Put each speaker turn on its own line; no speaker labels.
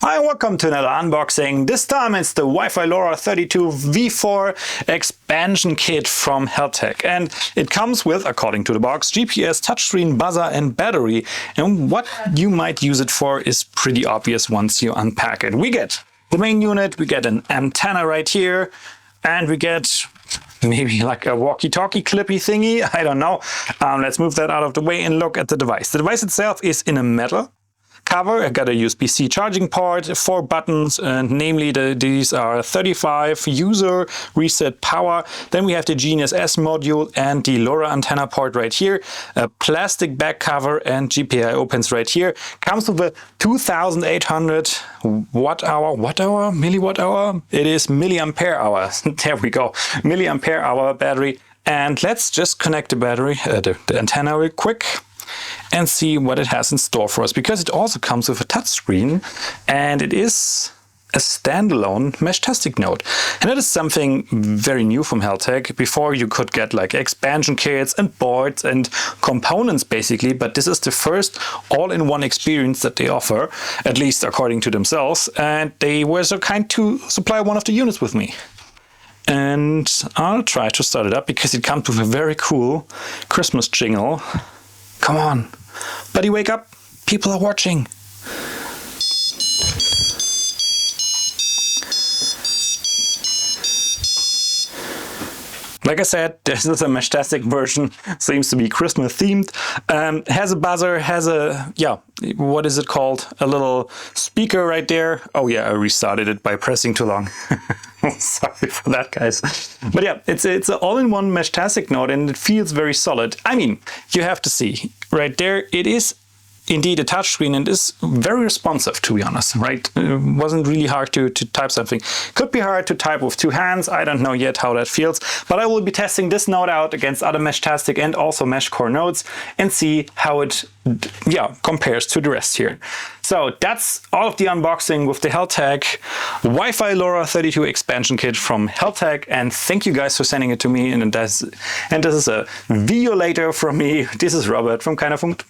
Hi, welcome to another unboxing. This time it's the Wi-Fi LoRa 32 V4 expansion kit from Heltec. And it comes with, according to the box, GPS, touchscreen, buzzer and battery. And what you might use it for is pretty obvious once you unpack it. We get the main unit, we get an antenna right here, and we get maybe like a walkie-talkie clippy thingy, I don't know. Let's move that out of the way and look at the device. The device itself is in a metal cover. I got a USB-C charging port, 4 buttons, and namely these are 35 user reset power. Then we have the GNSS module and the LoRa antenna port right here, a plastic back cover and GPIO pins right here. Comes with a 2800 milliwatt hour? It is milliampere hour. There we go, milliampere hour battery. And let's just connect the battery, the antenna real quick, and see what it has in store for us, because it also comes with a touchscreen and it is a standalone meshtastic node. And that is something very new from Heltec. Before you could get like expansion kits and boards and components basically, but this is the first all-in-one experience that they offer, at least according to themselves, and they were so kind to supply one of the units with me. And I'll try to start it up because it comes with a very cool Christmas jingle. Come on, buddy, wake up. People are watching. Like I said, this is a meshtastic version, seems to be Christmas themed. Has a buzzer, has a, what is it called? A little speaker right there. Oh yeah, I restarted it by pressing too long. Sorry for that, guys. But yeah, it's an all-in-one meshtastic node and it feels very solid. I mean, you have to see right there, it is indeed a touchscreen and is very responsive, to be honest, right? It wasn't really hard to type something. Could be hard to type with 2 hands. I don't know yet how that feels, but I will be testing this node out against other meshtastic and also meshcore nodes and see how it compares to the rest here. So that's all of the unboxing with the Heltec Wi-Fi LoRa 32 expansion kit from Heltec, and thank you guys for sending it to me. And this is a video later from me. This is Robert from Kayna-Funkt.